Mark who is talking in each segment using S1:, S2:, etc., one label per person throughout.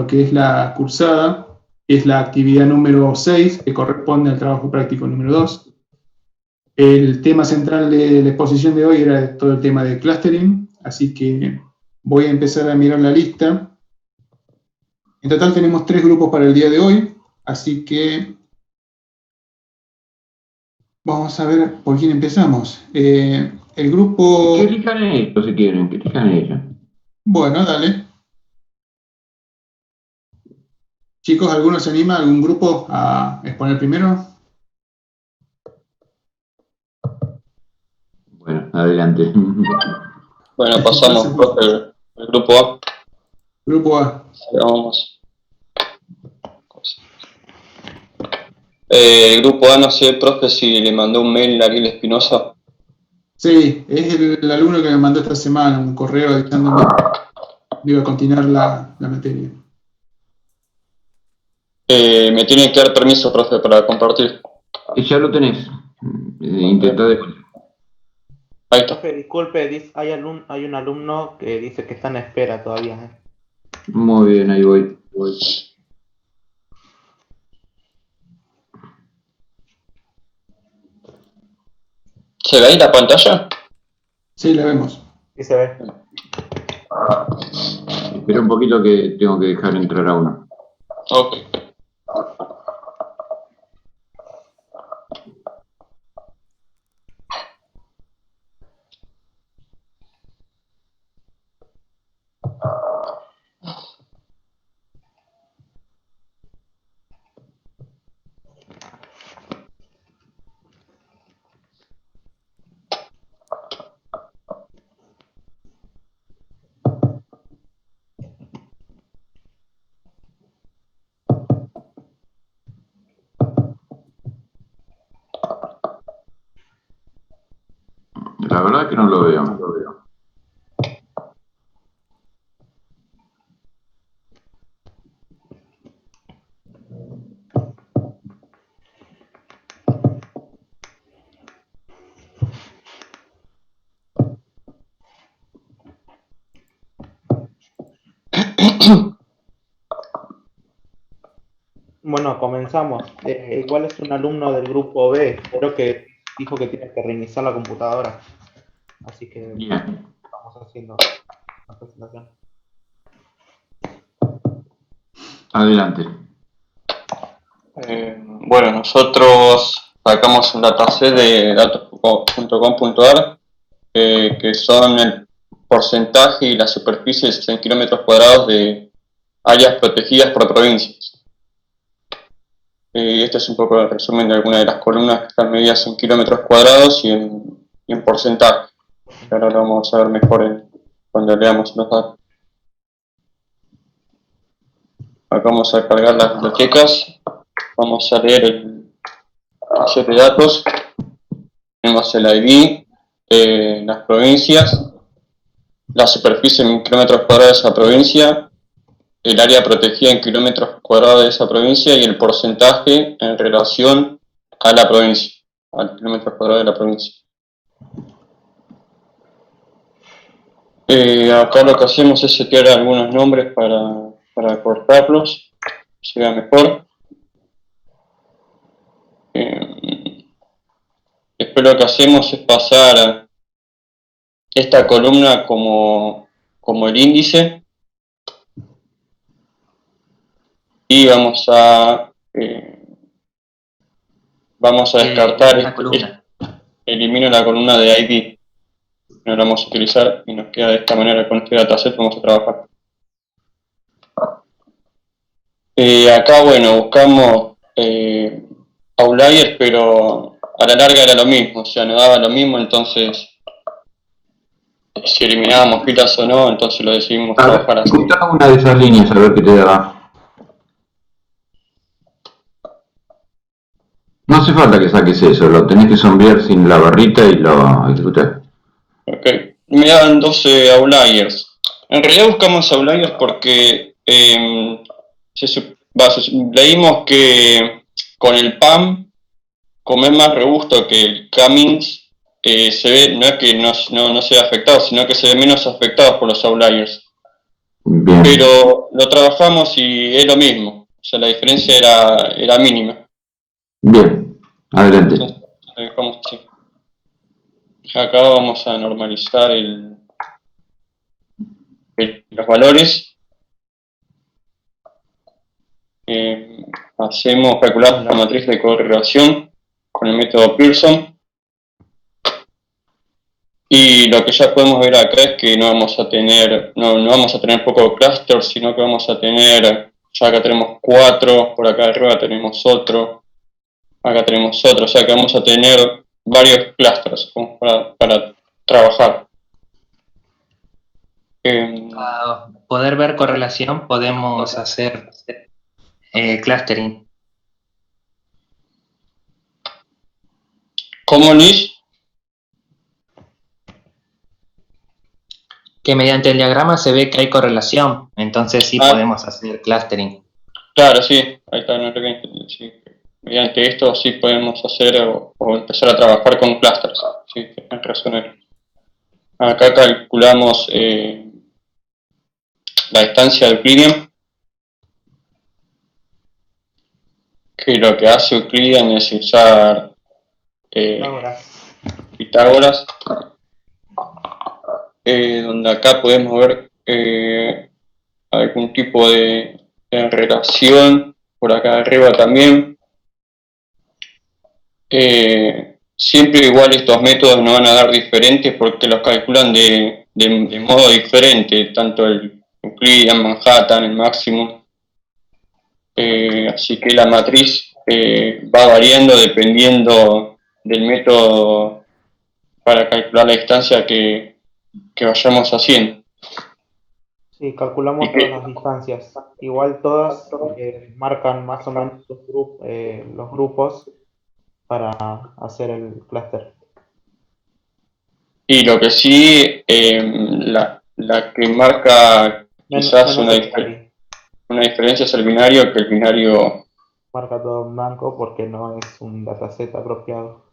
S1: que es la cursada, que es la actividad número 6, que corresponde al trabajo práctico número 2. El tema central de la exposición de hoy era todo el tema de clustering, así que voy a empezar a mirar la lista. En total tenemos 3 grupos para el día de hoy, así que vamos a ver por quién empezamos. El grupo...
S2: Que elijan ellos si quieren, que elijan ellos.
S1: Bueno, dale. Chicos, ¿alguno se anima, algún grupo, a exponer primero?
S2: Bueno, adelante.
S3: Bueno, pasamos, profe, el grupo A.
S1: Grupo A.
S3: Vamos. El grupo A, no sé, profe, si le mandó un mail a Ariel Espinosa.
S1: Sí, es el alumno que me mandó esta semana un correo avisándome que iba a continuar la materia.
S3: Me tiene que dar permiso, profe, para compartir.
S2: Ya lo tenés. Intentá de vuelta.
S3: Ahí está.
S4: Profe, disculpe, hay un alumno que dice que está en espera todavía.
S2: Muy bien, ahí voy.
S3: ¿Se ve ahí la pantalla?
S1: Sí, la vemos.
S4: Sí se ve.
S2: Espera un poquito que tengo que dejar entrar a uno.
S3: Ok.
S2: La verdad que no lo veo.
S4: Bueno, comenzamos. Igual es un alumno del grupo B. Creo que dijo que tiene que reiniciar la computadora. Así que
S2: Bien.
S4: estamos haciendo la presentación.
S2: Adelante.
S3: Bueno, nosotros sacamos un dataset de datos.com.ar que son el porcentaje y la superficie en kilómetros cuadrados de áreas protegidas por provincias. Este es un poco el resumen de algunas de las columnas que están medidas en kilómetros cuadrados y en porcentaje. Ahora lo vamos a ver mejor cuando leamos los datos. Acá vamos a cargar las bibliotecas. Vamos a leer el set de datos. Tenemos el ID, las provincias, la superficie en kilómetros cuadrados de esa provincia, el área protegida en kilómetros cuadrados de esa provincia y el porcentaje en relación a la provincia, al kilómetro cuadrado de la provincia. Acá lo que hacemos es setear algunos nombres para cortarlos, se vea mejor. Después lo que hacemos es pasar esta columna como el índice y vamos a descartar elimino la columna de ID, no la vamos a utilizar y nos queda de esta manera. Con este dataset vamos a trabajar. Acá, bueno, buscamos outliers, pero a la larga era lo mismo, o sea, nos daba lo mismo, entonces si eliminábamos filas o no, entonces lo decidimos trabajar así.
S2: Escuchá una de esas líneas a ver qué te da. No hace falta que saques eso, lo tenés que sombrear sin la barrita y lo ejecutás.
S3: Ok, me daban 12 outliers. En realidad buscamos outliers porque leímos que con el PAM, como es más robusto que el Cummings, se ve, no es que no se ve afectado, sino que se ve menos afectado por los outliers.
S2: Bien,
S3: pero lo trabajamos y es lo mismo. O sea, la diferencia era mínima.
S2: bien, adelante.
S3: Entonces, dejamos así. Acá vamos a normalizar los valores. Calculamos la matriz de correlación con el método Pearson. Y lo que ya podemos ver acá es que no vamos a tener poco cluster, sino que vamos a tener, ya acá tenemos 4, por acá arriba tenemos otro, acá tenemos otro, o sea que vamos a tener varios clusters para trabajar.
S5: Para poder ver correlación podemos hacer clustering.
S3: ¿Cómo, Luis?
S5: Que mediante el diagrama se ve que hay correlación, entonces sí podemos hacer clustering.
S3: Claro, sí, ahí está, no creo que sí. Mediante esto sí podemos hacer o empezar a trabajar con clusters, sí, tienes razón ahí. Acá calculamos la distancia de Euclidean, que lo que hace Euclidean es usar Pitágoras, donde acá podemos ver algún tipo de relación, por acá arriba también. Siempre igual estos métodos nos van a dar diferentes porque los calculan de modo diferente, tanto el Euclidean, Manhattan, el máximo. Así que la matriz va variando dependiendo del método para calcular la distancia que vayamos haciendo.
S4: Sí, calculamos todas las distancias. Igual todas marcan más o menos los grupos para hacer el clúster.
S3: Y lo que sí, la que marca quizás una diferencia es el binario, que el binario
S4: marca todo en blanco porque no es un dataset apropiado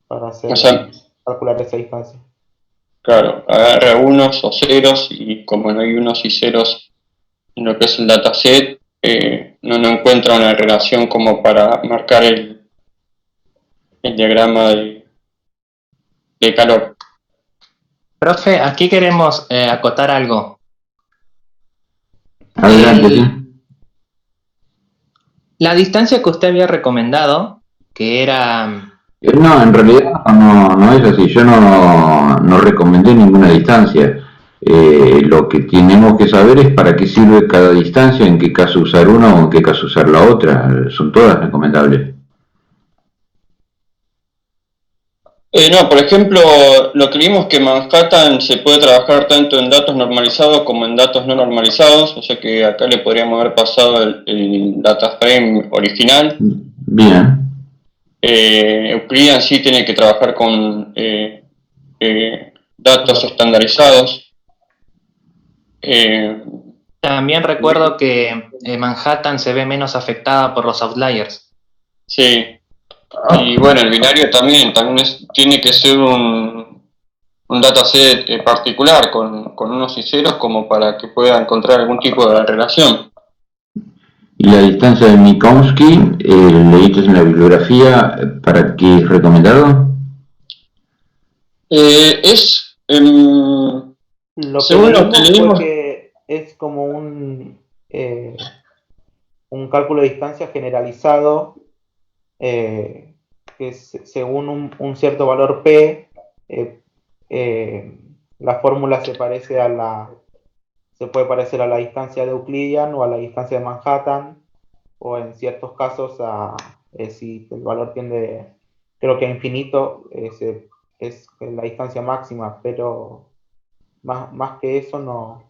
S4: para hacer calcular esa distancia.
S3: Claro, agarra unos o ceros y como no hay unos y ceros en lo que es el dataset, no encuentra una relación como para marcar el diagrama de calor.
S5: Profe, aquí queremos acotar algo.
S2: Adelante, sí.
S5: La distancia que usted había recomendado, que era...
S2: No, en realidad no es así. Yo no recomendé ninguna distancia. Lo que tenemos que saber es para qué sirve cada distancia, en qué caso usar una o en qué caso usar la otra. Son todas recomendables.
S3: No, por ejemplo, lo que vimos que Manhattan se puede trabajar tanto en datos normalizados como en datos no normalizados, o sea que acá le podríamos haber pasado el data frame original.
S2: Bien.
S3: Euclidean sí tiene que trabajar con datos estandarizados.
S5: También recuerdo que Manhattan se ve menos afectada por los outliers.
S3: Sí. Y bueno, el binario también tiene que ser un dataset particular con unos y ceros como para que pueda encontrar algún tipo de relación.
S2: Y la distancia de Minkowski, leíste en la bibliografía, ¿para qué es recomendado?
S4: Según lo que leímos que es como un cálculo de distancia generalizado que según un cierto valor P, la fórmula se puede parecer a la distancia de Euclidean o a la distancia de Manhattan, o en ciertos casos si el valor tiende, creo que a infinito, es la distancia máxima, pero más que eso no,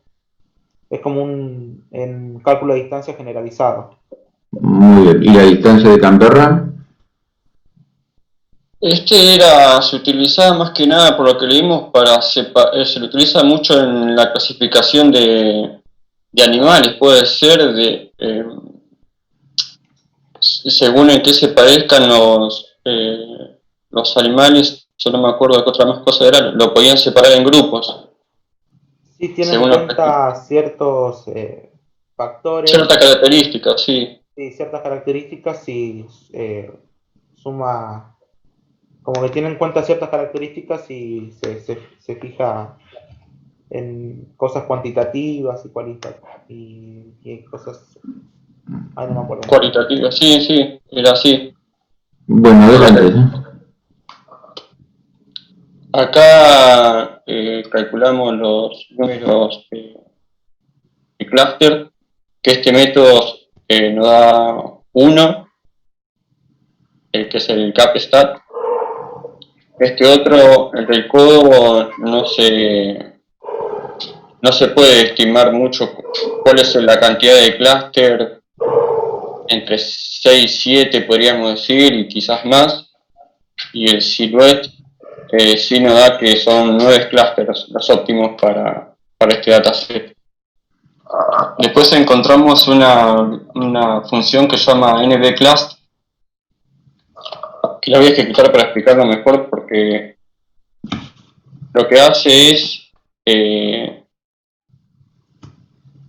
S4: es como en cálculo de distancia generalizado.
S2: Muy bien. ¿Y la distancia de Canberra?
S3: Se utilizaba más que nada, por lo que leímos, se lo utiliza mucho en la clasificación de animales, puede ser según en qué se parezcan los animales, yo no me acuerdo de qué otra más cosa era, lo podían separar en grupos.
S4: Sí, tienen en
S3: según los
S4: cuenta ciertos factores,
S3: ciertas características, sí.
S4: sí, ciertas características y suma, como que tienen en cuenta ciertas características y se fija en cosas cuantitativas y cualitativas y cosas, ay, no me acuerdo.
S3: Cualitativas, sí, sí, era así.
S2: Bueno, adelante.
S3: Acá calculamos los números de clúster, que este método nos da 1, que es el capstat. Este otro, el del codo, no se puede estimar mucho cuál es la cantidad de clúster, entre 6 y 7 podríamos decir, y quizás más. Y el silhouette sí nos da que son 9 clústeres los óptimos para este dataset. Después encontramos una función que se llama nbclust, que la voy a ejecutar para explicarlo mejor, porque lo que hace es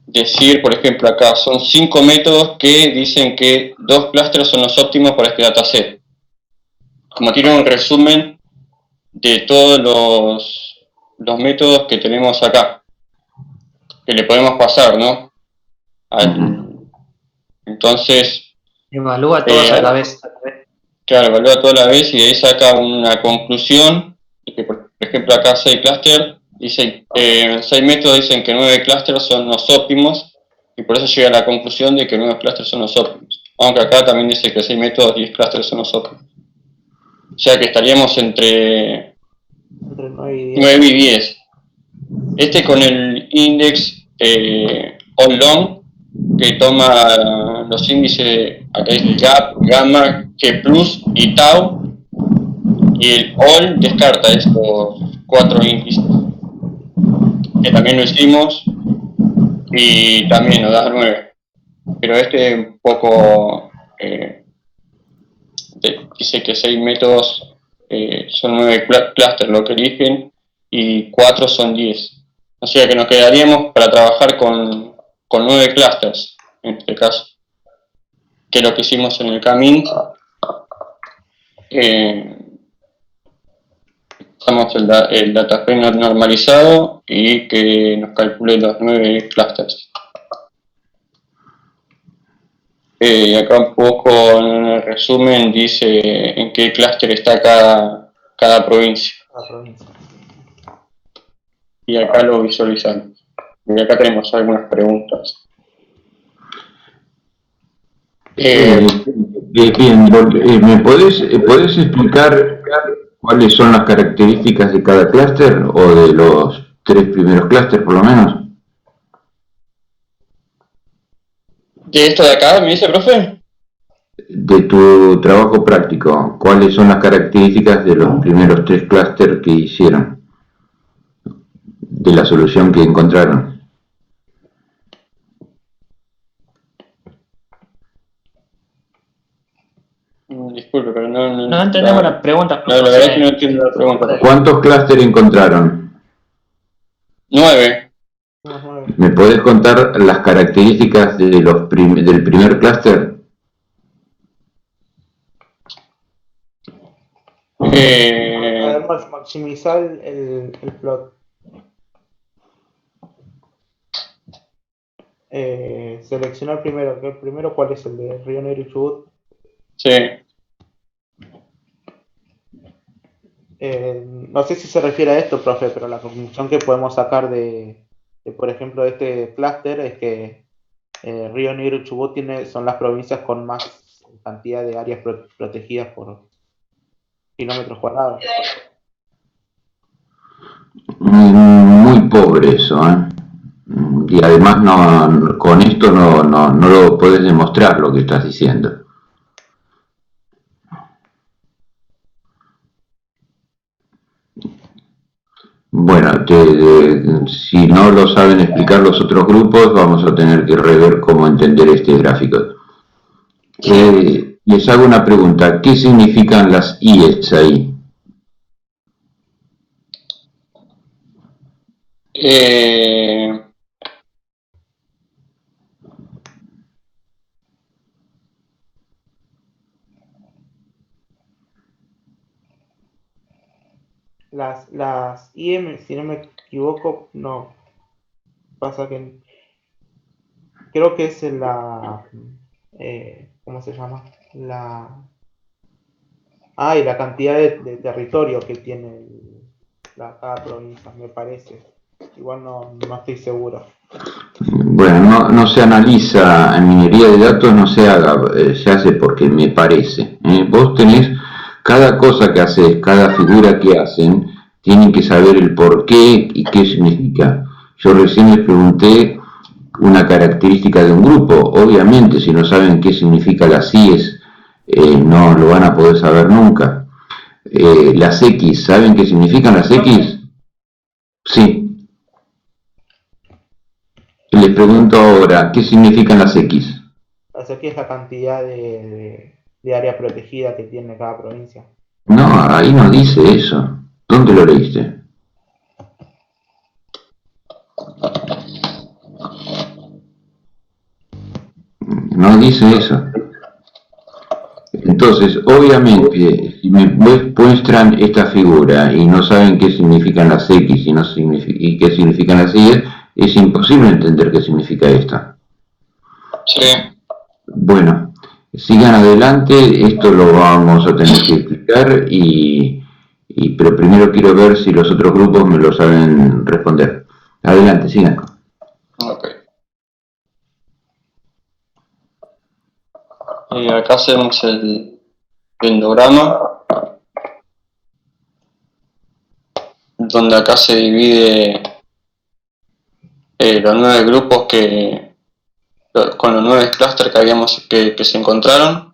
S3: decir, por ejemplo, acá son 5 métodos que dicen que 2 clústeres son los óptimos para este dataset. Como tiene un resumen de todos los métodos que tenemos acá, que le podemos pasar, ¿no? Entonces,
S5: Evalúa todos a la vez.
S3: claro, evalúa toda la vez y de ahí saca una conclusión, que por ejemplo acá 6 clústeres, dice, 6 métodos dicen que 9 clústeres son los óptimos, y por eso llega a la conclusión de que 9 clústeres son los óptimos. Aunque acá también dice que 6 métodos, 10 clústeres son los óptimos. O sea que estaríamos entre 9 y 10. Este con el index all long, que toma los índices, acá dice gap, gamma, G plus y tau, y el all descarta estos 4 índices, que también lo hicimos, y también nos da 9. Pero este un poco dice que 6 métodos son 9 clústeres lo que eligen, y 4 son 10. O sea que nos quedaríamos para trabajar con 9 clústeres, en este caso, que es lo que hicimos en el Camín. Usamos el dataframe normalizado y que nos calcule los 9 clústeres. Acá un poco en el resumen dice en qué clúster está cada provincia. Y acá lo visualizamos. Y acá tenemos algunas preguntas.
S2: Bien, ¿me podés explicar cuáles son las características de cada clúster o de los 3 primeros clústeres por lo menos?
S3: ¿De esto de acá me dice, profe?
S2: De tu trabajo práctico, ¿cuáles son las características de los primeros 3 clústeres que hicieron? De la solución que encontraron.
S3: Disculpe, pero
S5: No entendemos la pregunta.
S3: No, la verdad es que no entiendo la pregunta.
S2: ¿Cuántos clústeres encontraron?
S3: 9.
S2: ¿Me podés contar las características de del primer clúster?
S4: Además, maximizar el plot. Seleccionar primero. ¿El primero cuál es? ¿El de Río Negro y Chubut?
S3: Sí.
S4: No sé si se refiere a esto, profe, pero la conclusión que podemos sacar de por ejemplo, de este clúster es que Río Negro y Chubut son las provincias con más cantidad de áreas protegidas por kilómetros cuadrados.
S2: Muy pobre eso, ¿eh? Y además con esto no lo podés demostrar lo que estás diciendo. Bueno, si no lo saben explicar los otros grupos, vamos a tener que rever cómo entender este gráfico. Les hago una pregunta, ¿qué significan las IES ahí?
S3: Eh,
S4: Las IM, si no me equivoco, no. Pasa que creo que es la. ¿Cómo se llama? Y la cantidad de territorio que tiene cada provincia, me parece. Igual no estoy seguro.
S2: Bueno, no se analiza en minería de datos, no se haga, se hace porque me parece. Vos tenés cada cosa que haces, cada figura que hacen, tienen que saber el por qué y qué significa. Yo recién les pregunté una característica de un grupo. Obviamente, si no saben qué significa las CIES, no lo van a poder saber nunca. Las X, ¿saben qué significan las X? Sí. Les pregunto ahora, ¿qué significan las X?
S4: O sea, aquí es la cantidad de área protegida que tiene cada provincia.
S2: No, ahí no dice eso. ¿Dónde lo leíste? No dice eso. Entonces, obviamente, si me muestran esta figura y no saben qué significan las X y qué significan las Y, es imposible entender qué significa esto.
S3: sí.
S2: Bueno, sigan adelante, esto lo vamos a tener que explicar pero primero quiero ver si los otros grupos me lo saben responder. Adelante, sigan.
S3: Ok. Acá hacemos el endograma, donde acá se divide los 9 grupos con los 9 clústeres que se encontraron,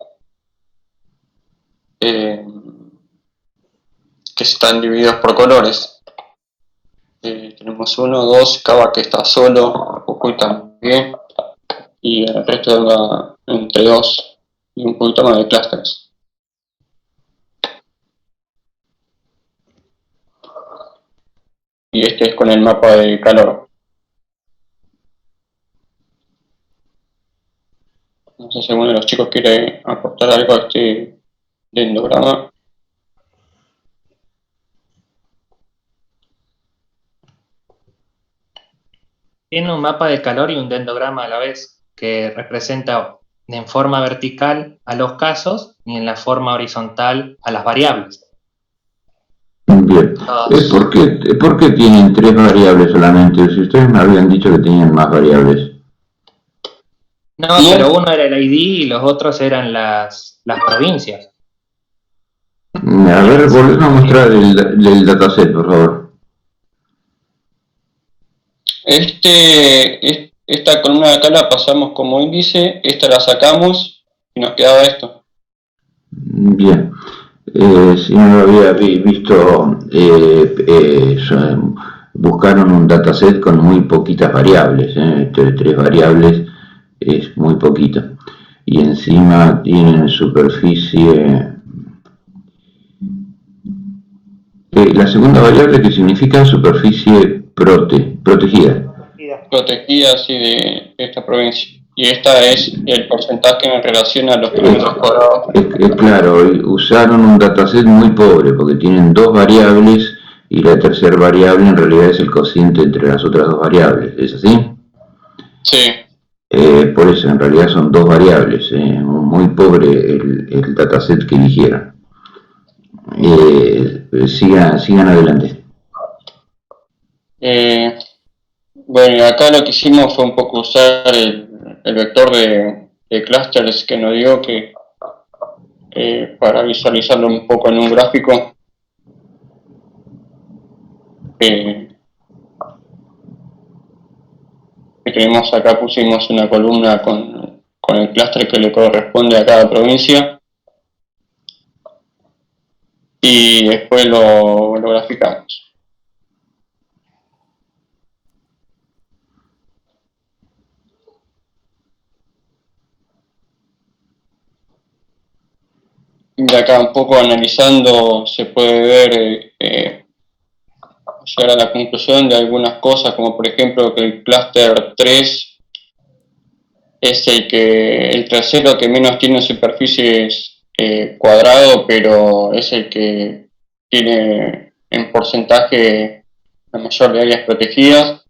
S3: que están divididos por colores. Tenemos 1, 2, Cava que está solo, Jujuy también, y el resto va entre 2 y un poquito más de clústeres. Y este es con el mapa de calor. No sé si alguno de los chicos quiere aportar algo a este dendrograma.
S5: Tiene un mapa de calor y un dendrograma a la vez, que representa en forma vertical a los casos y en la forma horizontal a las variables.
S2: Bien. ¿Por qué tienen 3 variables solamente? Si ustedes me habían dicho que tenían más variables.
S5: No, pero uno era el ID y los otros eran las provincias.
S2: A ver, volvemos a mostrar el dataset, por favor.
S3: Esta columna de acá la pasamos como índice, esta la sacamos y nos quedaba esto.
S2: Bien. Si no lo había visto, buscaron un dataset con muy poquitas variables. Esto de 3 variables es muy poquito. Y encima tienen superficie. La segunda variable que significa superficie protegida.
S3: Protegida, sí, de esta provincia. Y esta es el porcentaje en relación a los kilómetros cuadrados.
S2: Claro, usaron un dataset muy pobre porque tienen 2 variables y la tercera variable en realidad es el cociente entre las otras 2 variables. ¿Es así?
S3: Sí.
S2: Por eso, en realidad son 2 variables. Muy pobre el dataset que eligieron. Sigan adelante.
S3: Bueno, acá lo que hicimos fue un poco usar el vector de clusters que nos dio para visualizarlo un poco en un gráfico. Que tenemos acá, pusimos una columna con el clúster que le corresponde a cada provincia y después lo graficamos. Y acá un poco analizando se puede ver llegar a la conclusión de algunas cosas, como por ejemplo que el clúster 3 es el tercero que menos tiene superficies cuadrado, pero es el que tiene en porcentaje la mayor de áreas protegidas,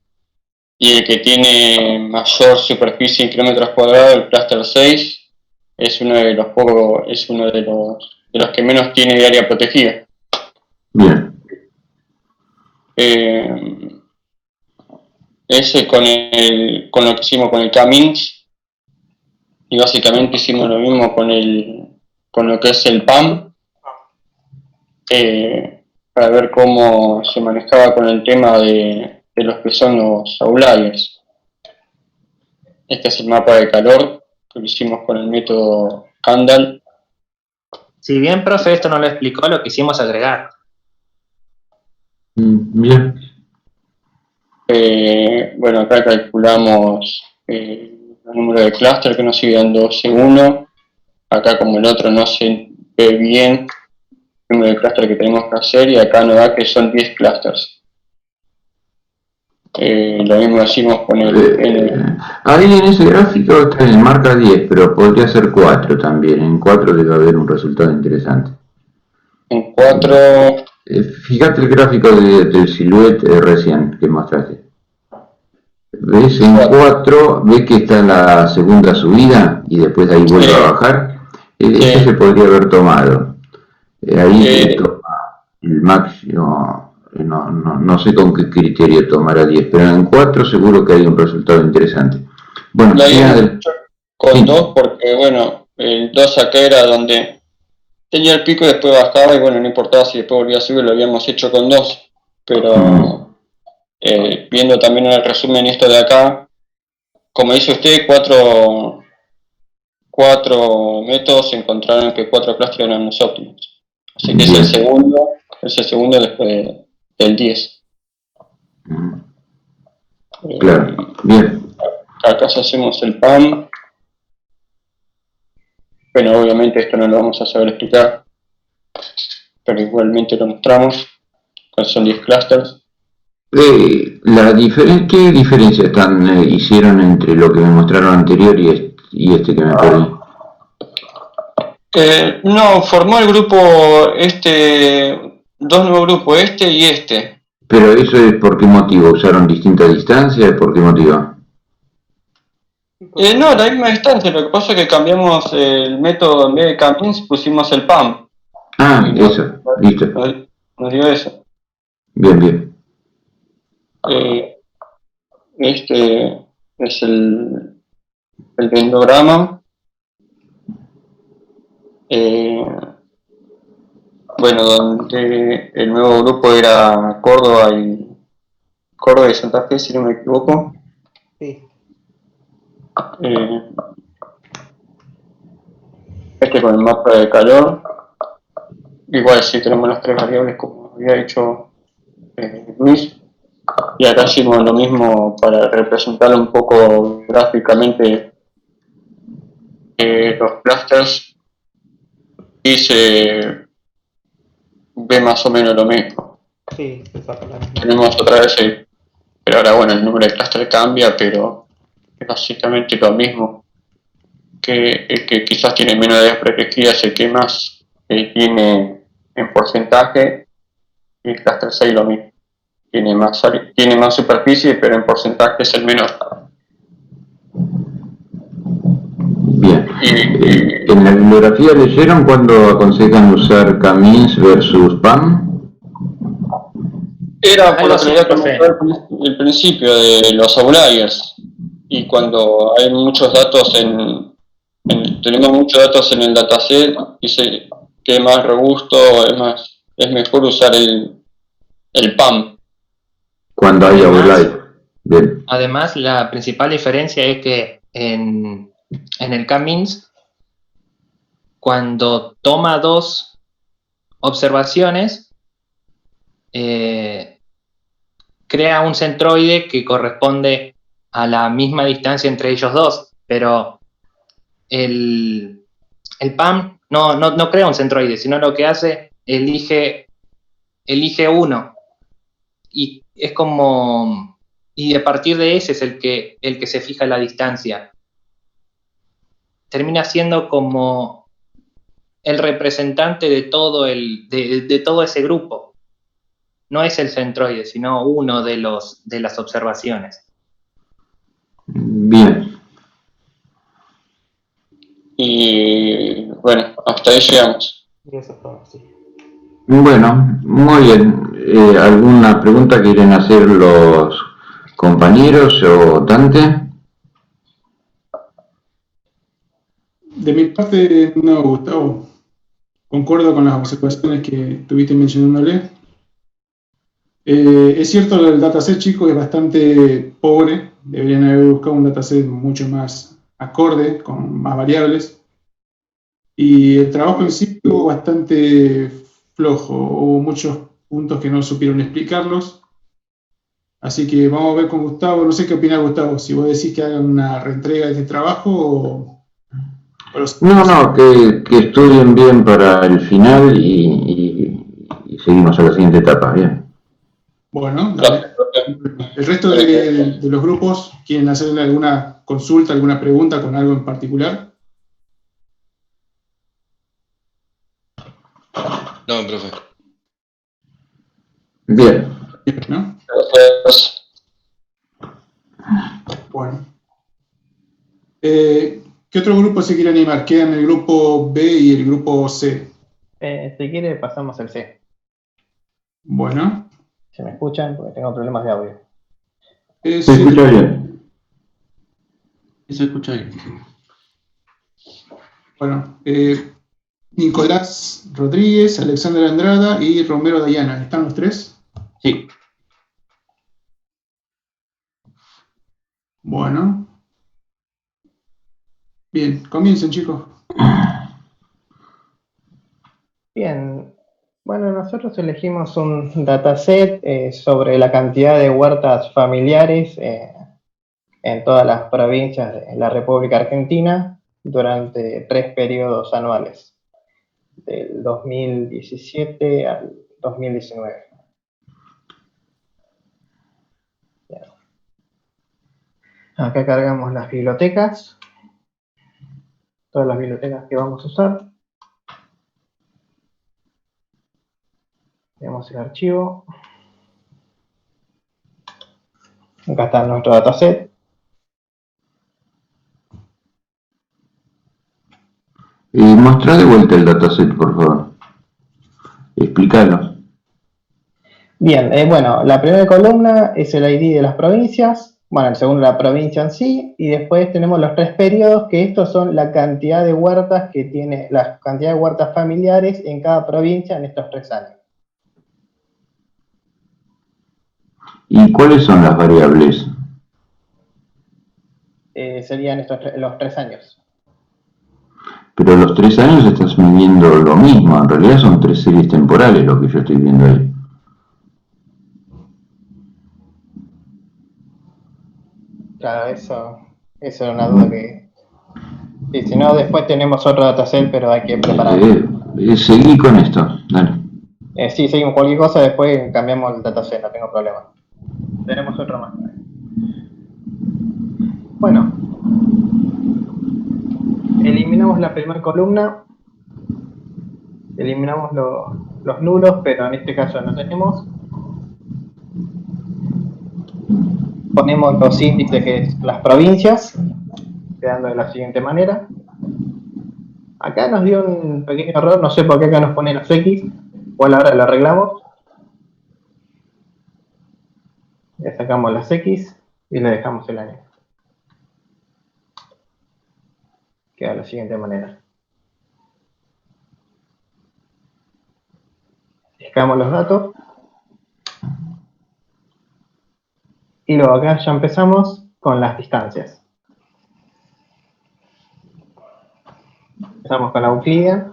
S3: y el que tiene mayor superficie en kilómetros cuadrados, el clúster 6, es uno de los que menos tiene de área protegida.
S2: Bien.
S3: Ese con lo que hicimos con el K-means, y básicamente hicimos lo mismo con lo que es el PAM, para ver cómo se manejaba con el tema de los que son los outliers. Este es el mapa de calor que lo hicimos con el método Kandal.
S5: Si bien, profe, esto no lo explicó, lo quisimos agregar.
S2: Bien.
S3: Bueno, acá calculamos el número de clúster que nos sigue dando 12,1. Acá, como el otro no se ve bien el número de clúster que tenemos que hacer, y acá nos da que son 10 clústeres. Lo mismo decimos con
S2: ahí en ese gráfico está en marca 10, pero podría ser 4 también. En 4 debe haber un resultado interesante.
S3: en 4.
S2: Fíjate el gráfico del silhouette recién que mostraste. ¿Ves? En 4, ves que está la segunda subida y después de ahí vuelve a bajar. Este se podría haber tomado. Ahí se toma el máximo. No sé con qué criterio tomará 10, pero en 4 seguro que hay un resultado interesante. Bueno,
S3: con
S2: sí.
S3: 2, porque bueno, el 2 acá era donde tenía el pico y después bajaba, y bueno, no importaba si después volvía a subir, lo habíamos hecho con 2, pero viendo también el resumen esto de acá, como dice usted, 4 métodos encontraron que 4 clústeres eran los óptimos, así que es el segundo después del 10.
S2: Claro, bien.
S3: Acá hacemos el PAM. Bueno, obviamente esto no lo vamos a saber explicar, pero igualmente lo mostramos. Son 10 clusters.
S2: ¿Qué diferencia hicieron entre lo que me mostraron anterior y este que me perdí?
S3: No, formó el grupo dos nuevos grupos, este y este.
S2: Pero eso es ¿por qué motivo? ¿Usaron distintas distancias? ¿Por qué motivo?
S3: No, la misma distancia. Lo que pasa es que cambiamos el método, en vez de K-means pusimos el PAM.
S2: Eso, listo.
S3: Nos dio eso.
S2: Bien.
S3: Este es el dendrograma. Bueno, donde el nuevo grupo era Córdoba y Santa Fe, si no me equivoco.
S4: Sí.
S3: Este con el mapa de calor. Igual sí tenemos las 3 variables como había hecho Luis. Y acá hicimos lo mismo para representar un poco gráficamente los clusters, y se ve más o menos lo mismo.
S4: Sí, exactamente.
S3: Tenemos otra vez pero ahora bueno, el número de cluster cambia, pero es básicamente lo mismo. Que el que quizás tiene menos áreas protegidas, el que más tiene en porcentaje, y el cluster 6 lo mismo. Tiene más superficie, pero en porcentaje es el menor.
S2: Bien. ¿En la bibliografía leyeron cuando aconsejan usar K-means versus PAM?
S3: Era por lo que había comentado el principio de los outliers, y cuando hay muchos datos tenemos muchos datos en el dataset, dice que es más robusto, es mejor usar el PAM.
S2: Cuando hay outlier. Bien.
S5: Además, la principal diferencia es que en el K-means, cuando toma 2 observaciones, crea un centroide que corresponde a la misma distancia entre ellos dos, pero el PAM no crea un centroide, sino lo que hace, elige uno. y es como, y a partir de ese es el que se fija la distancia. Termina siendo como el representante de todo de todo ese grupo. No es el centroide, sino uno de las observaciones.
S2: Bien.
S3: Y bueno, hasta ahí llegamos.
S4: Y eso es todo, sí.
S2: Bueno, muy bien. ¿Alguna pregunta quieren hacer los compañeros o Dante?
S1: De mi parte, no, Gustavo. Concuerdo con las observaciones que estuviste mencionándole. Es cierto que el dataset, chico, es bastante pobre. Deberían haber buscado un dataset mucho más acorde, con más variables. Y el trabajo en sí estuvo bastante flojo. Hubo muchos puntos que no supieron explicarlos. Así que vamos a ver con Gustavo. No sé qué opina Gustavo. Si vos decís que hagan una reentrega de este trabajo o...
S2: No, que estudien bien para el final y seguimos a la siguiente etapa. Bien.
S1: Bueno, dale. El resto de los grupos, ¿quieren hacerle alguna consulta, alguna pregunta con algo en particular?
S6: No, profe.
S2: Bien.
S1: ¿No?
S3: Gracias.
S1: Bueno. ¿Qué otro grupo se quiere animar? Quedan el grupo B y el grupo C.
S7: Si quiere, pasamos el C.
S1: Bueno.
S7: ¿Se me escuchan? Porque tengo problemas de audio.
S2: ¿Se escucha bien?
S6: Sí, se escucha bien.
S1: Bueno, Nicolás Rodríguez, Alexander Andrada y Romero Dayana. ¿Están los tres?
S6: Sí.
S1: Bueno. Bien, comiencen, chicos.
S7: Bien. Bueno, nosotros elegimos un dataset sobre la cantidad de huertas familiares en todas las provincias de la República Argentina durante 3 periodos anuales, del 2017 al 2019. Bien. Acá cargamos las bibliotecas, todas las bibliotecas que vamos a usar. Tenemos el archivo. Acá está nuestro dataset.
S2: Mostrá de vuelta el dataset, por favor. Explícalo.
S7: Bien, bueno, la primera columna es el ID de las provincias, bueno, el segundo la provincia en sí, y después tenemos los 3 periodos, que estos son la cantidad de huertas que tiene, la cantidad de huertas familiares en cada provincia en estos 3 años.
S2: ¿Y cuáles son las variables?
S7: Serían los 3 años.
S2: Pero los 3 años estás midiendo lo mismo, en realidad son 3 series temporales lo que yo estoy viendo ahí.
S7: Claro, eso era una duda que... Sí, si no, después tenemos otro dataset, pero hay que prepararlo.
S2: Seguí con esto, dale.
S7: Sí, seguimos cualquier cosa, después cambiamos el dataset, no tengo problema. Tenemos otro más. Bueno, eliminamos la primera columna, eliminamos los nulos, pero en este caso no tenemos. Ponemos los índices, que es las provincias, quedando de la siguiente manera. Acá nos dio un pequeño error, no sé por qué acá nos pone los X, igual ahora lo arreglamos. Le sacamos las X y le dejamos el año. Queda de la siguiente manera. Dejamos los datos. Y luego acá ya empezamos con las distancias. Empezamos con la Euclidean.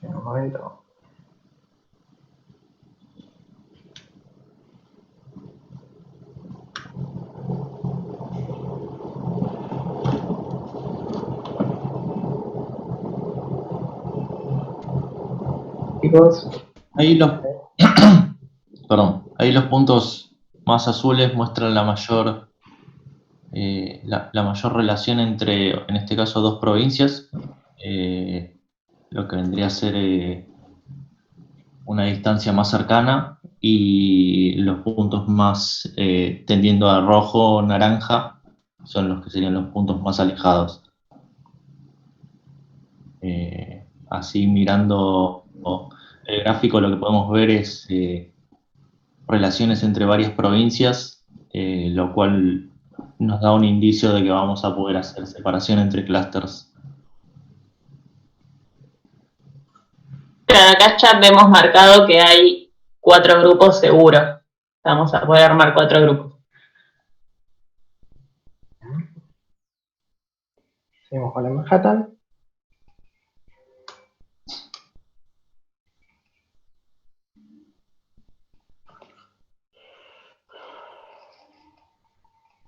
S7: Un momento. chicos.
S6: Ahí los, perdón, ahí los puntos más azules muestran la mayor relación entre, en este caso, dos provincias, lo que vendría a ser una distancia más cercana, y los puntos más tendiendo a rojo o naranja son los que serían los puntos más alejados. Así, mirando el gráfico, lo que podemos ver es relaciones entre varias provincias, lo cual nos da un indicio de que vamos a poder hacer separación entre clústeres.
S8: Pero acá ya vemos marcado que hay 4 grupos seguros. Vamos a poder armar 4 grupos.
S7: Seguimos con la Manhattan.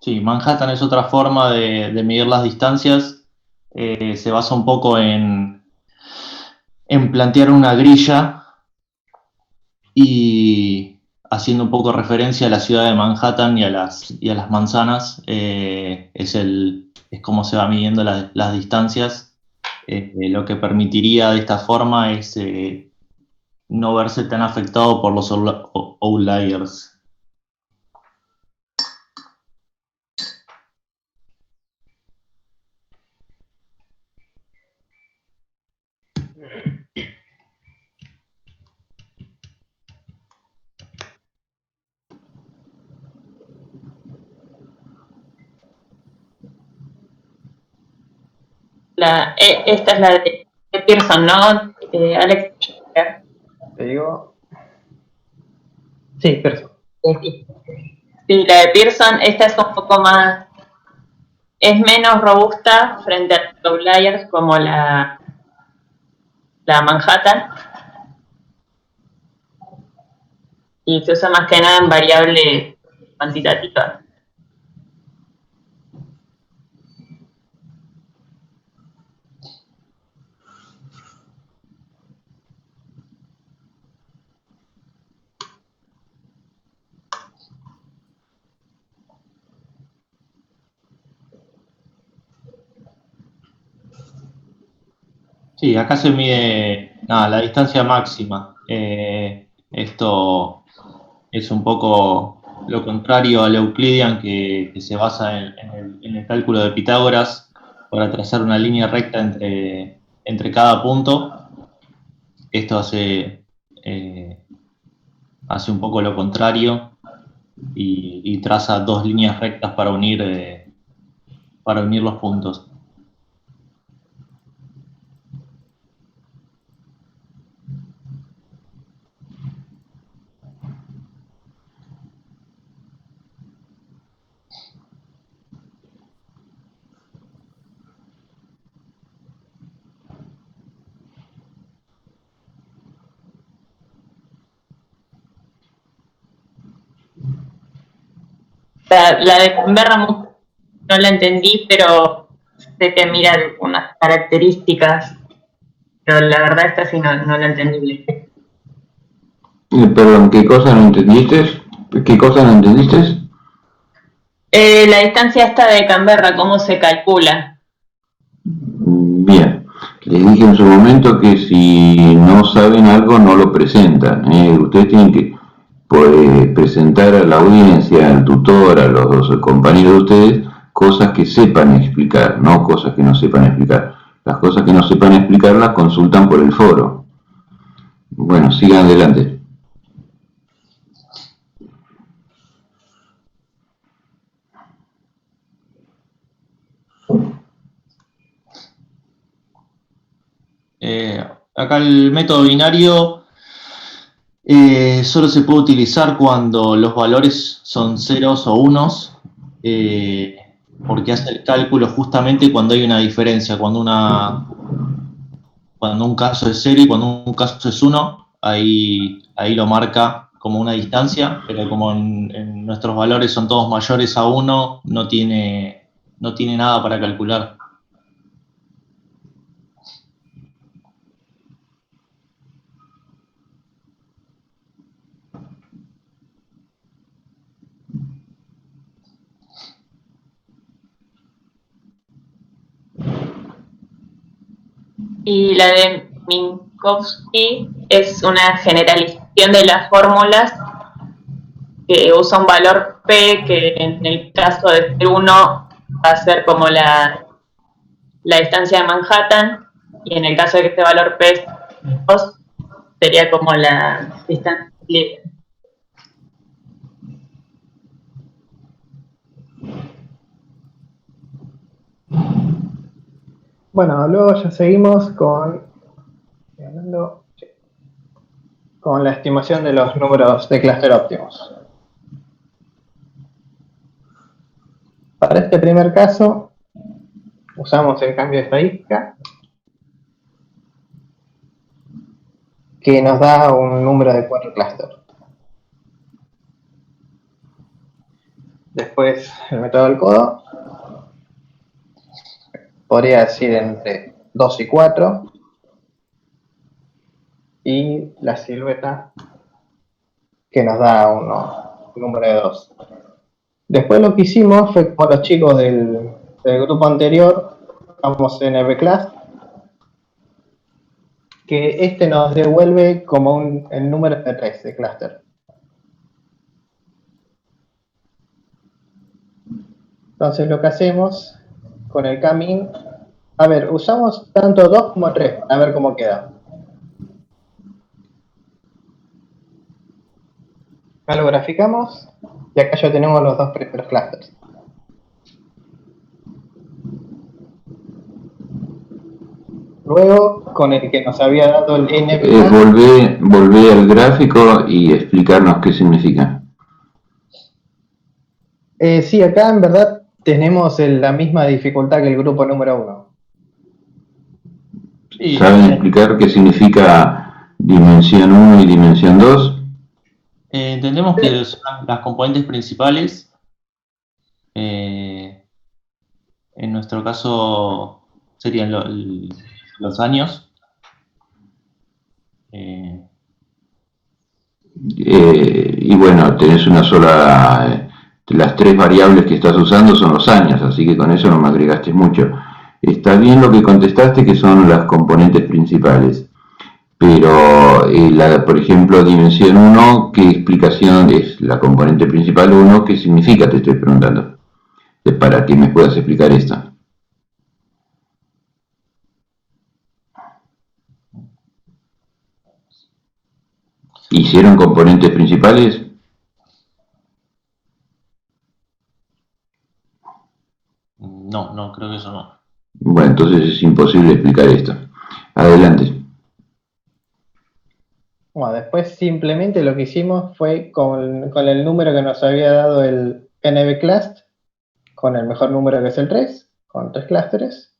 S6: Sí, Manhattan es otra forma de medir las distancias. Se basa un poco en plantear una grilla y haciendo un poco referencia a la ciudad de Manhattan y a las manzanas, es como se va midiendo las distancias. Lo que permitiría de esta forma es no verse tan afectado por los outliers.
S8: Esta es la de Pearson, ¿no? Alex.
S7: Te digo. Sí, Pearson.
S8: Sí, la de Pearson, esta es un poco más, es menos robusta frente a los outliers como la Manhattan, y se usa más que nada en variables cuantitativas.
S6: Sí, acá se mide la distancia máxima. Esto es un poco lo contrario al Euclidean, que se basa en el cálculo de Pitágoras para trazar una línea recta entre cada punto. Esto hace un poco lo contrario y traza dos líneas rectas para unir los puntos.
S8: La de Canberra no la entendí, pero sé que mira algunas características, pero la verdad esta sí no la entendí.
S2: Perdón, ¿qué cosa no entendiste? ¿Qué cosa no entendiste?
S8: La distancia esta de Canberra, ¿cómo se calcula?
S2: Bien, les dije en su momento que si no saben algo no lo presentan. Ustedes tienen que presentar a la audiencia, al tutor, a los dos compañeros de ustedes, cosas que sepan explicar, no cosas que no sepan explicar. Las cosas que no sepan explicar las consultan por el foro. Bueno, sigan adelante.
S6: Acá el método binario solo se puede utilizar cuando los valores son ceros o unos, porque hace el cálculo justamente cuando hay una diferencia, cuando un caso es 0 y cuando un caso es 1, ahí lo marca como una distancia, pero como en nuestros valores son todos mayores a 1, no tiene nada para calcular.
S8: Y la de Minkowski es una generalización de las fórmulas que usa un valor P que en el caso de C1 va a ser como la distancia de Manhattan, y en el caso de que este valor P es 2 sería como la distancia libre.
S7: Bueno, luego ya seguimos con la estimación de los números de clúster óptimos. Para este primer caso, usamos el cambio de estadística, que nos da un número de 4 clústeres. Después, el método del codo podría decir entre 2 y 4, y la silueta que nos da un número de 2. Después lo que hicimos fue, con los chicos del grupo anterior, vamos en NVClass, que este nos devuelve como el número de 3 de clúster. Entonces lo que hacemos con el camin, a ver, usamos tanto 2 como 3, a ver cómo queda. Acá lo graficamos, y acá ya tenemos los dos primeros clústeres. Luego, con el que nos había dado el NVClass,
S2: volvé al gráfico y explicarnos qué significa.
S7: Sí, acá en verdad tenemos la misma dificultad que el grupo número 1.
S6: Sí,
S2: ¿Saben explicar qué significa dimensión 1 y dimensión 2?
S6: Entendemos que son las componentes principales. En nuestro caso serían los años.
S2: Y bueno, tenés una sola... las 3 variables que estás usando son los años, así que con eso no me agregaste mucho. Está bien lo que contestaste, que son las componentes principales. Pero, por ejemplo, dimensión 1, ¿qué explicación es la componente principal 1? ¿Qué significa? Te estoy preguntando. Para que me puedas explicar esto. ¿Hicieron componentes principales?
S6: No, creo que eso no.
S2: Bueno, entonces es imposible explicar esto. Adelante.
S7: Bueno, después simplemente lo que hicimos fue con el número que nos había dado el NVClass, con el mejor número que es el 3, con 3 clústeres,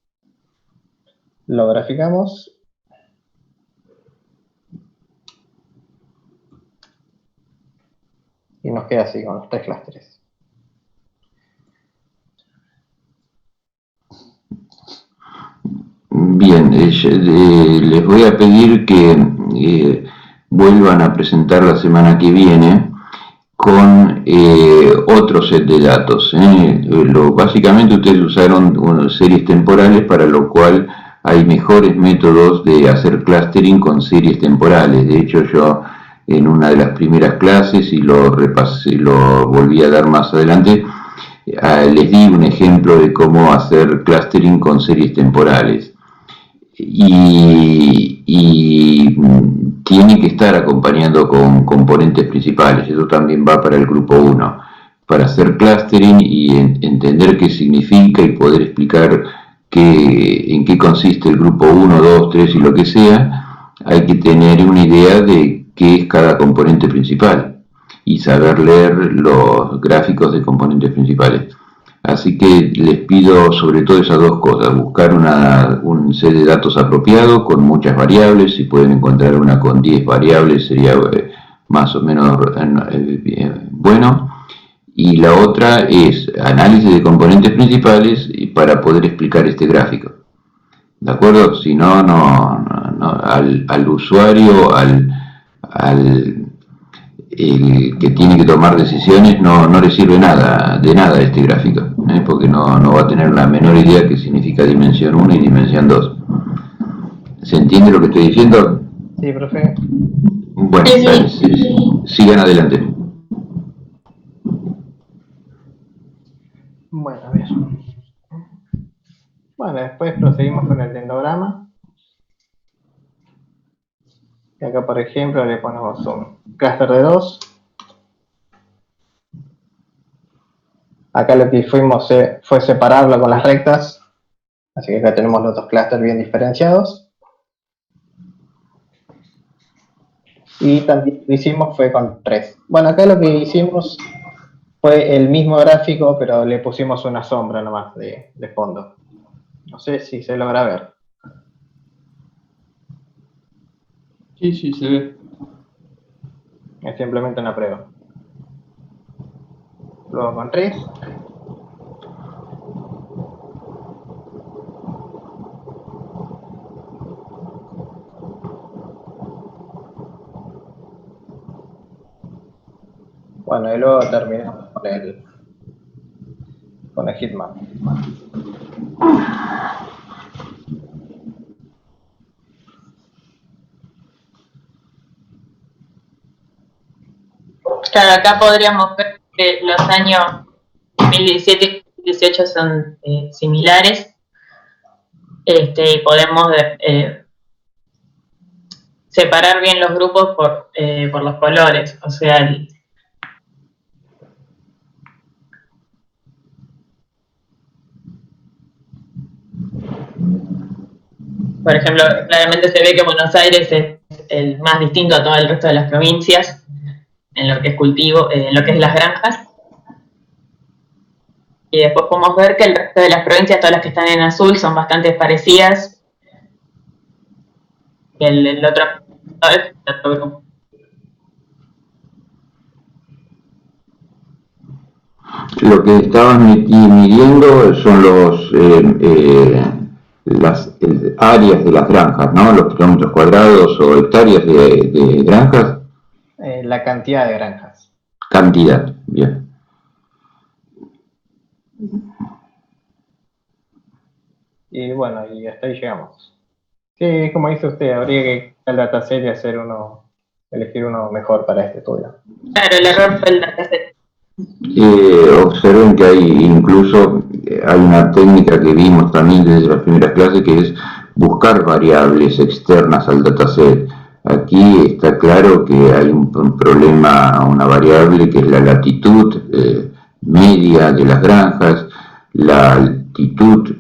S7: lo graficamos. Y nos queda así, con los 3 clústeres.
S2: Bien, les voy a pedir que vuelvan a presentar la semana que viene con otro set de datos. Básicamente ustedes usaron series temporales, para lo cual hay mejores métodos de hacer clustering con series temporales. De hecho, yo en una de las primeras clases, y lo repasé, lo volví a dar más adelante, les di un ejemplo de cómo hacer clustering con series temporales. Y tiene que estar acompañando con componentes principales. Eso también va para el grupo 1. Para hacer clustering y entender qué significa y poder explicar en qué consiste el grupo 1, 2, 3 y lo que sea, hay que tener una idea de qué es cada componente principal y saber leer los gráficos de componentes principales. Así que les pido sobre todo esas dos cosas: buscar un set de datos apropiado con muchas variables. Si pueden encontrar una con 10 variables sería más o menos bueno. Y la otra es análisis de componentes principales para poder explicar este gráfico. ¿De acuerdo? Si no, al usuario, el que tiene que tomar decisiones, no le sirve de nada este gráfico, porque no va a tener la menor idea qué significa dimensión 1 y dimensión 2. ¿Se entiende lo que estoy diciendo?
S7: Sí, profe.
S2: Bueno, sigan adelante.
S7: Bueno, a ver. Bueno, después proseguimos con el dendrograma. Y acá, por ejemplo, le ponemos un clúster de 2. Acá lo que fuimos fue separarlo con las rectas. Así que acá tenemos los dos clústeres bien diferenciados. Y también lo que hicimos fue con 3. Bueno, acá lo que hicimos fue el mismo gráfico, pero le pusimos una sombra nomás de fondo. No sé si se logra ver.
S1: Sí, se ve.
S7: Es simplemente una prueba. Luego con 3. Bueno, y luego terminamos con el heatmap.
S8: Claro, acá podríamos ver que los años 2017 y 2018 son similares. Y podemos separar bien los grupos por los colores. O sea, por ejemplo, claramente se ve que Buenos Aires es el más distinto a todo el resto de las provincias en lo que es cultivo, en lo que es las granjas. Y después podemos ver que el resto de las provincias, todas las que están en azul, son bastante parecidas. Y el otro grupo.
S2: Lo que estaban midiendo son las áreas de las granjas, ¿no? Los kilómetros cuadrados o hectáreas de granjas.
S7: La cantidad de granjas.
S2: Cantidad, bien.
S7: Y bueno, y hasta ahí llegamos. Sí, como dice usted, habría que el dataset y elegir uno mejor para este estudio.
S8: Claro, el error fue el dataset.
S2: Observen que hay una técnica que vimos también desde las primeras clases, que es buscar variables externas al dataset. Aquí está claro que hay un problema, una variable que es la latitud media de las granjas, la altitud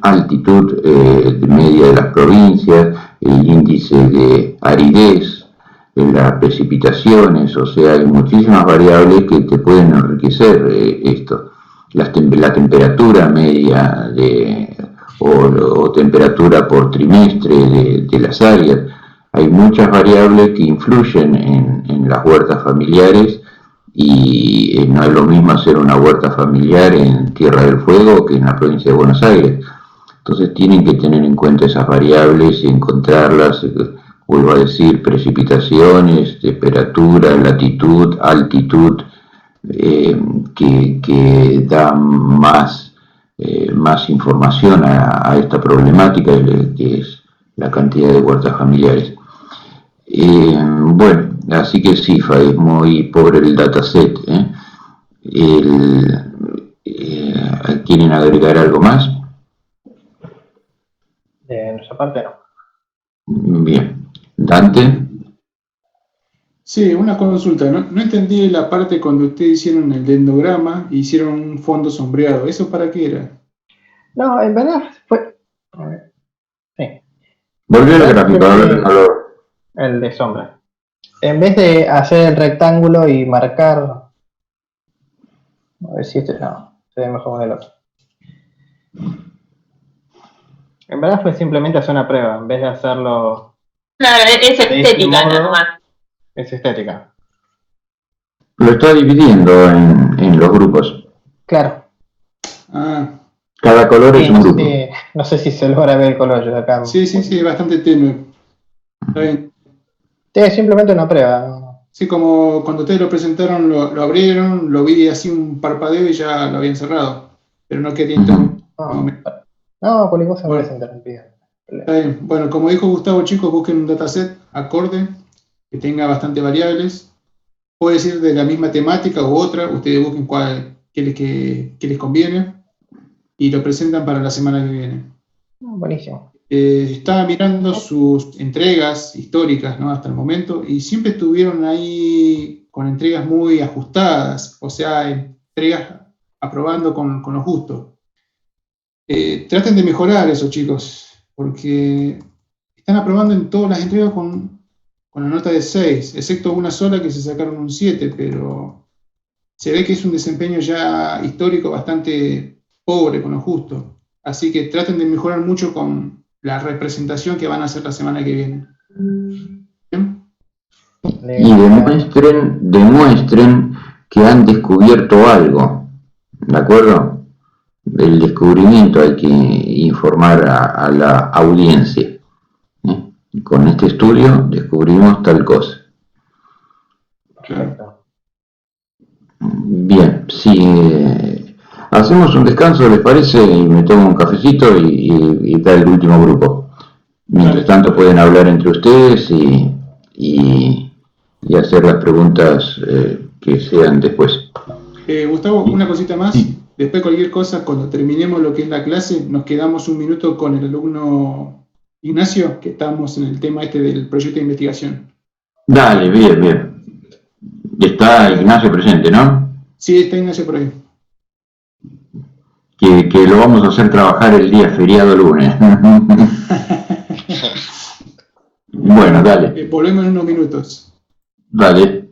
S2: media de las provincias, el índice de aridez, las precipitaciones, o sea, hay muchísimas variables que te pueden enriquecer esto. La temperatura media o temperatura por trimestre de las áreas. Hay muchas variables que influyen en las huertas familiares y no es lo mismo hacer una huerta familiar en Tierra del Fuego que en la provincia de Buenos Aires. Entonces tienen que tener en cuenta esas variables y encontrarlas. Vuelvo a decir, precipitaciones, temperatura, latitud, altitud, que dan más información a esta problemática, que es la cantidad de huertas familiares. Bueno, así que sí, es muy pobre el dataset. ¿Quieren agregar algo más?
S7: De nuestra parte no.
S2: Bien. Dante.
S1: Sí, una consulta. No entendí la parte cuando ustedes hicieron el dendrograma y hicieron un fondo sombreado. ¿Eso para qué era?
S7: No, en verdad fue... A ver. Sí.
S2: Volvió al gráfico, a ver,
S7: el de sombra. En vez de hacer el rectángulo y marcar... A ver si este... No, se ve mejor con el otro. En verdad fue simplemente hacer una prueba, en vez de hacerlo...
S8: Claro, es estética nada más.
S7: Es estética.
S2: Lo está dividiendo en los grupos.
S7: Claro.
S1: Ah.
S2: Cada color es un grupo.
S7: No sé si se logra ver el color yo acá.
S1: Sí, bastante tenue. Está bien.
S7: Es simplemente una prueba.
S1: Sí, como cuando ustedes lo presentaron, lo abrieron, lo vi así un parpadeo y ya lo habían cerrado. Pero no quería interrumpir.
S7: No, cualquier cosa no es interrumpida.
S1: Está bien. Bueno, como dijo Gustavo, chicos, busquen un dataset acorde, que tenga bastante variables. Puede ser de la misma temática u otra, ustedes busquen qué les conviene y lo presentan para la semana que viene.
S7: Buenísimo.
S1: Estaba mirando sus entregas históricas, ¿no? Hasta el momento, y siempre estuvieron ahí con entregas muy ajustadas, o sea, entregas aprobando con lo justo. Traten de mejorar eso, chicos, porque están aprobando en todas las entregas con la nota de 6, excepto una sola que se sacaron un 7, pero se ve que es un desempeño ya histórico bastante pobre con lo justo. Así que traten de mejorar mucho con la representación que van a hacer la semana que viene. ¿Bien?
S2: Y demuestren que han descubierto algo, ¿de acuerdo? Del descubrimiento hay que informar a la audiencia. Con este estudio descubrimos tal cosa.
S1: Claro.
S2: Bien, si hacemos un descanso, ¿les parece? Y me tomo un cafecito y da el último grupo. Mientras tanto pueden hablar entre ustedes y hacer las preguntas que sean después.
S1: Gustavo, una cosita más. Sí. Después cualquier cosa, cuando terminemos lo que es la clase, nos quedamos un minuto con el alumno Ignacio, que estamos en el tema este del proyecto de investigación.
S2: Dale, bien. Está Ignacio presente, ¿no?
S1: Sí, está Ignacio por ahí.
S2: Que lo vamos a hacer trabajar el día feriado lunes. Bueno, dale.
S1: Volvemos en unos minutos.
S2: Dale.